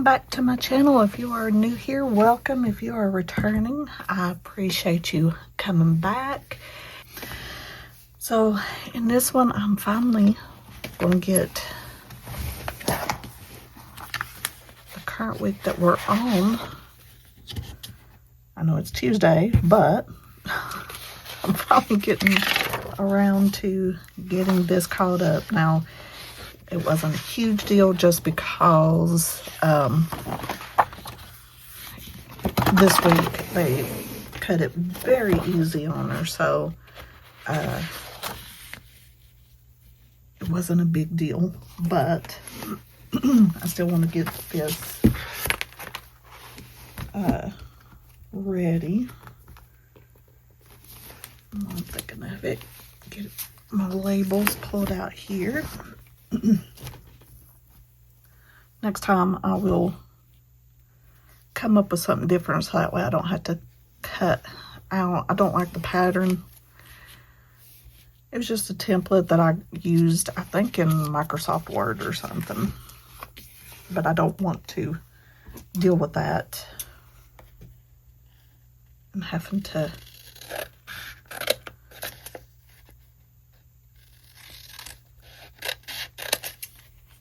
back to my channel. If you are new here, welcome. If you are returning, I appreciate you coming back. So in this one, I'm finally going to get the current week that we're on. I know it's Tuesday, but I'm probably getting around to getting this caught up. Now, it wasn't a huge deal just because this week they cut it very easy on her, so it wasn't a big deal, but I still want to get this ready. I'm thinking of it, get my labels pulled out here. Next time I will come up with something different so that way I don't have to cut out. I don't like the pattern. It was just a template that I used, I think, in Microsoft Word or something. But I don't want to deal with that. I'm having to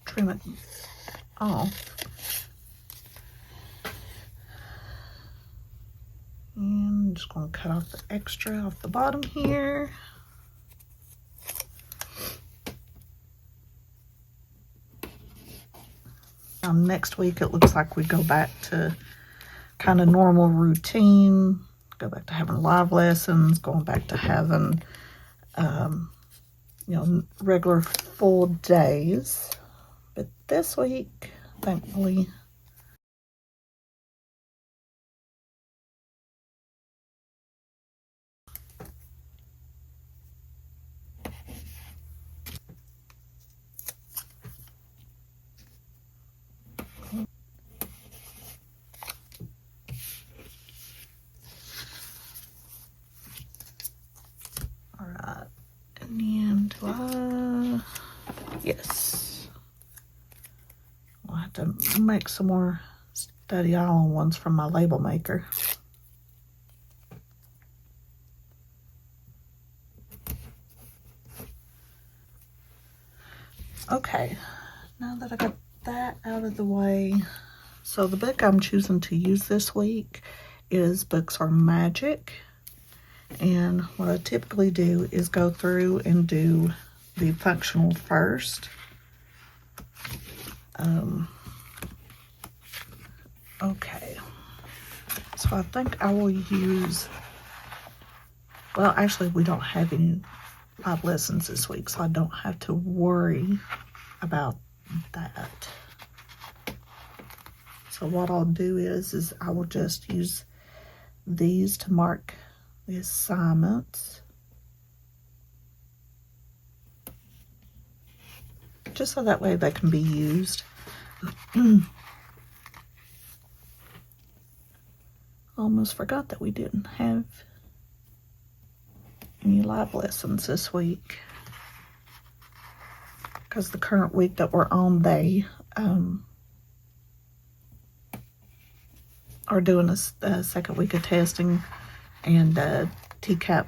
trim it off. And I'm just going to cut off the extra off the bottom here. Now next week it looks like we go back to kind of normal routine. Go back to having live lessons, going back to having regular full days. But this week, thankfully, all right. And then yes, I'll have to make some more study island ones from my label maker. Okay, now that I got that out of the way, so the book I'm choosing to use this week is Books Are Magic. And what I typically do is go through and do the functional first. Okay, so I think I will use, well, actually we don't have any live lessons this week, so I don't have to worry about that. So what I'll do is I will just use these to mark the assignments, just so that way they can be used. Almost forgot that we didn't have any live lessons this week, because the current week that we're on, they are doing a second week of testing and TCAP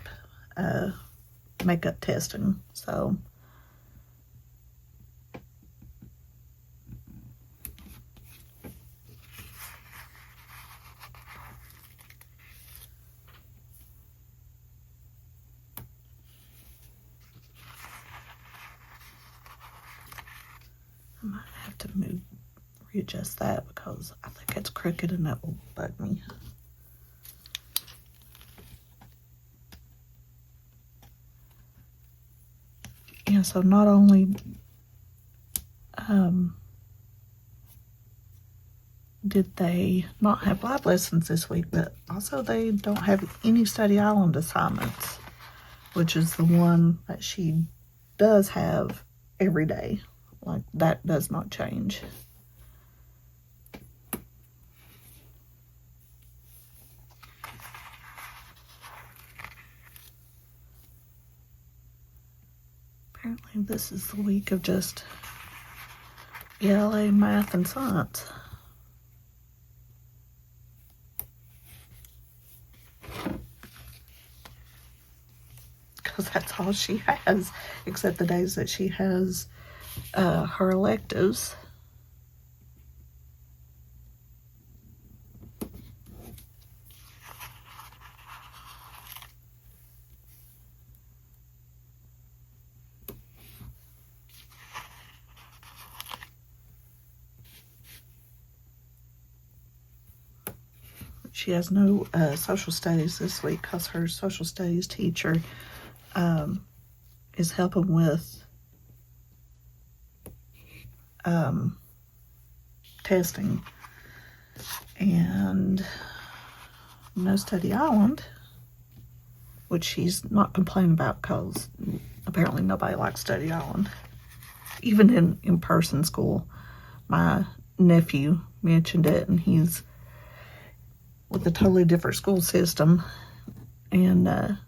makeup testing. So I might have to readjust that because I think it's crooked and that will bug me. Yeah, so not only did they not have live lessons this week, but also they don't have any study island assignments, which is the one that she does have every day. Like, that does not change. Apparently this is the week of just ELA, math, and science. that's all she has, except the days that she has her electives. She has no social studies this week because her social studies teacher is helping with testing. And no study island, which she's not complaining about because apparently nobody likes study island. Even in person school, my nephew mentioned it, and he's with a totally different school system, and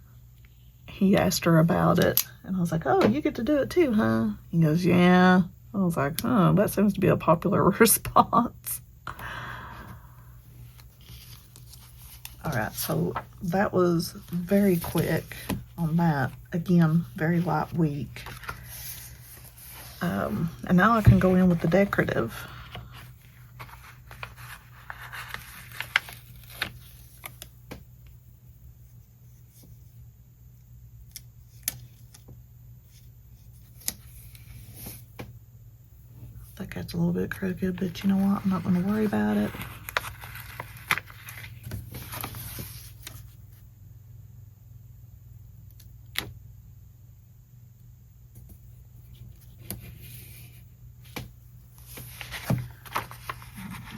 he asked her about it, and I was like, oh, you get to do it too, huh? He goes, yeah. I was like, oh, that seems to be a popular response. All right, so that was very quick on that. Again, very light week. And now I can go in with the decorative. I think that's a little bit crooked, but you know what? I'm not going to worry about it.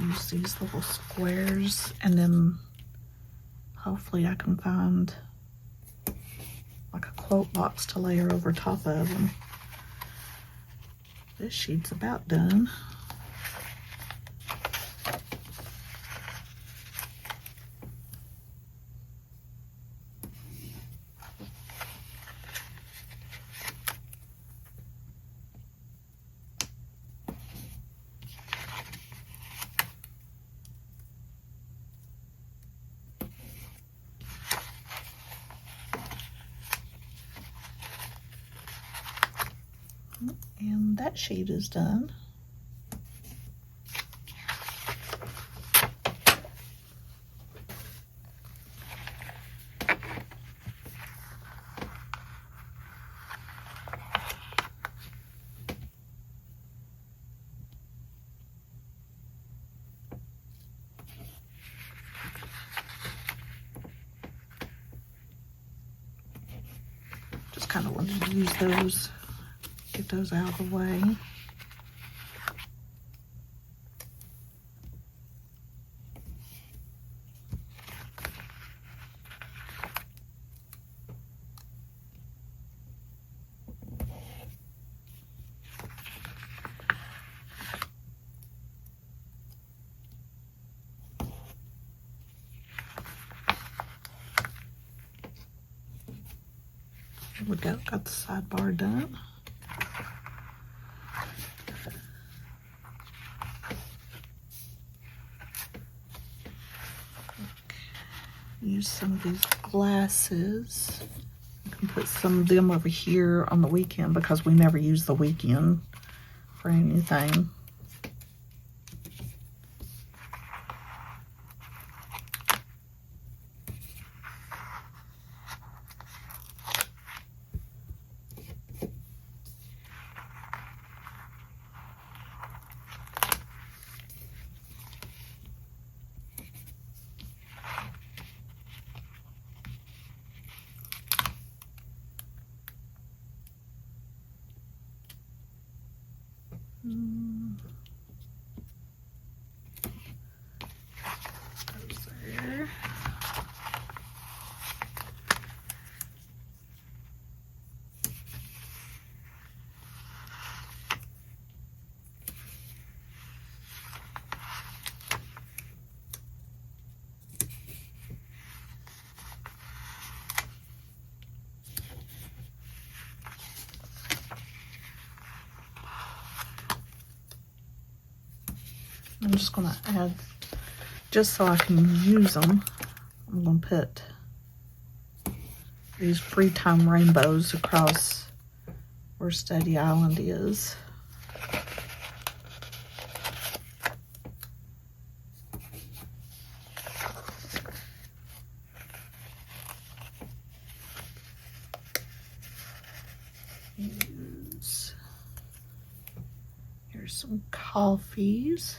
Use these little squares, and then hopefully I can find like a quote box to layer over top of them. This sheet's about done. And that sheet is done. Just kind of wanted to use those. Get those out of the way. There we go, got the sidebar done. Use some of these glasses. You can put some of them over here on the weekend because we never use the weekend for anything. Those there. I'm just going to add, just so I can use them, I'm going to put these free time rainbows across where Study Island is. Here's some coffees.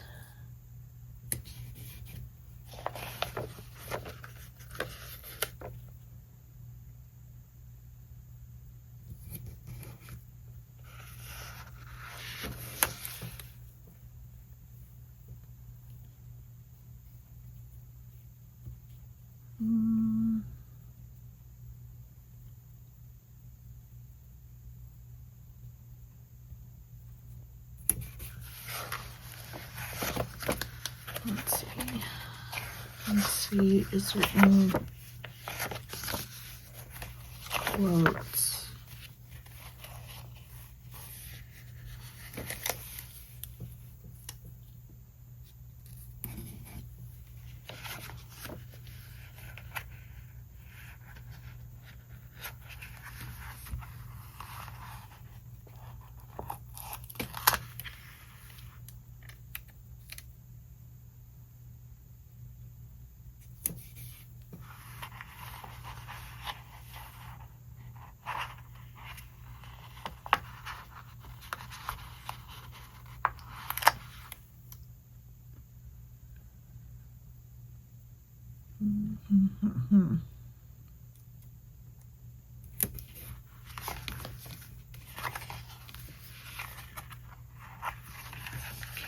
Let's see, is there any quotes?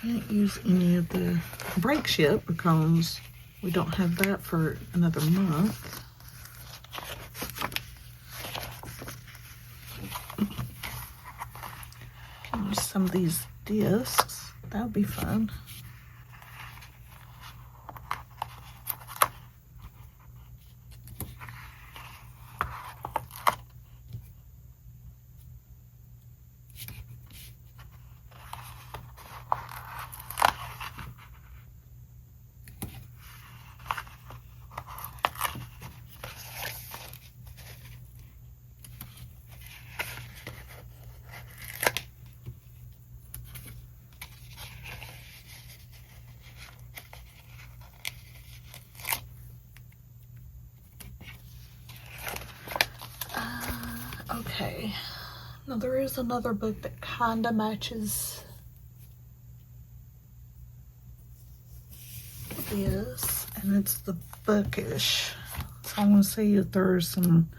Can't use any of the brake ship because we don't have that for another month. Can use some of these discs. That would be fun. Okay, now there is another book that kind of matches this, and it's the Bookish. So I want to see if there's some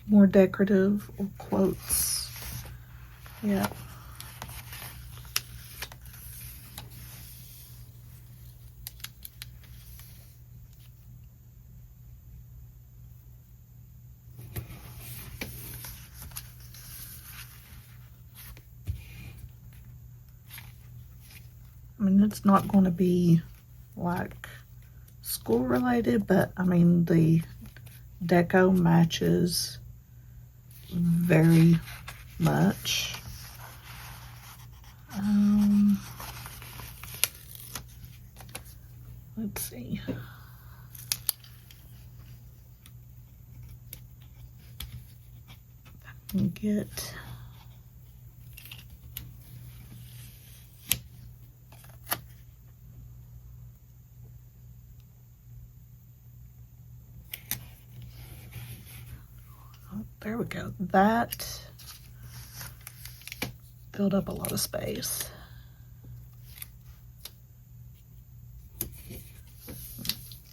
more decorative or quotes. Yeah. I mean, it's not going to be like school related, but I mean, the deco matches very much. Let's see. I can get there we go. That filled up a lot of space.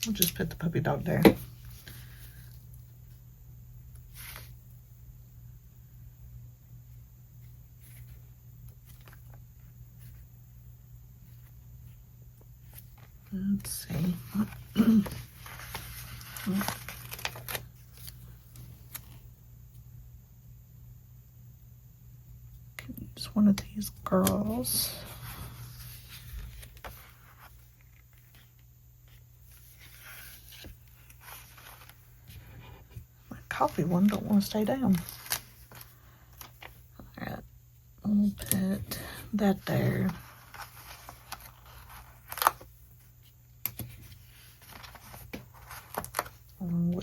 We'll just put the puppy dog there. Let's see. Can use one of these girls. My coffee one don't want to stay down. All right, we'll put that there.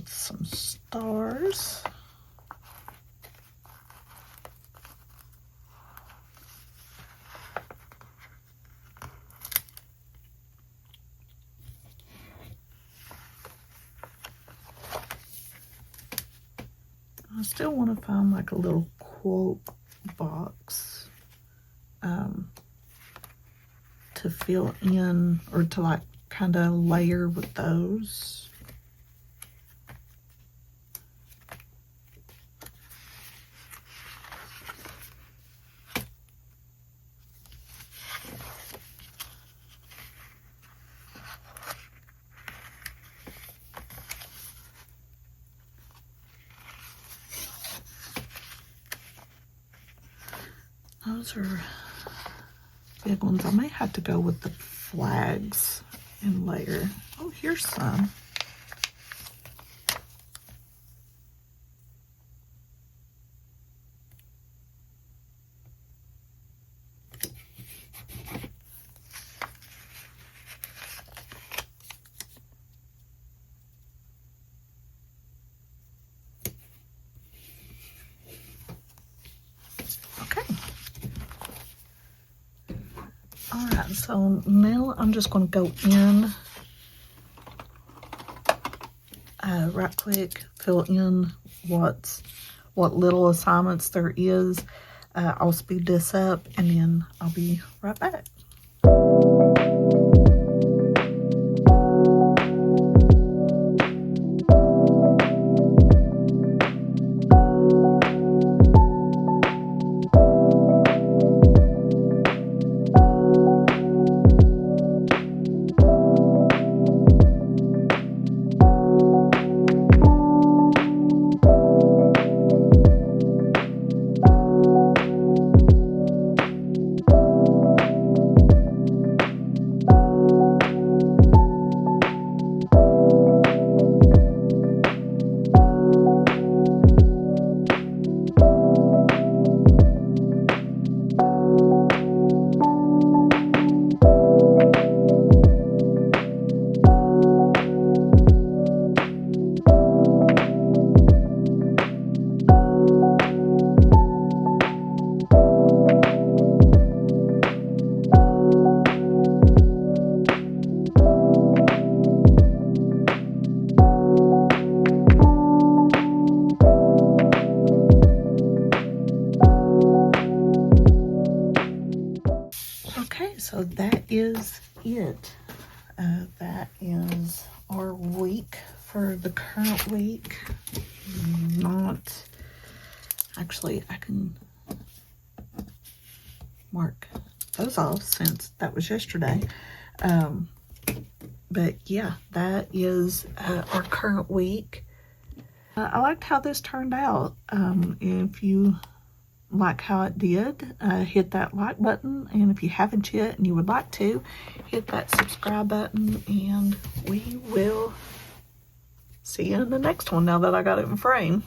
with some stars. I still want to find like a little quote box to fill in, or to like kind of layer with those. Those are big ones. I may have to go with the flags and layer. Oh, here's some. Alright, so now I'm just going to go in right quick, fill in what little assignments there is. I'll speed this up and then I'll be right back. So that is it. That is our week for the current week. Not actually, I can mark those off since that was yesterday. But yeah, that is our current week. I liked how this turned out. If you like how it did, hit that like button, and if you haven't yet and you would like to, hit that subscribe button, and we will see you in the next one now that I got it in frame.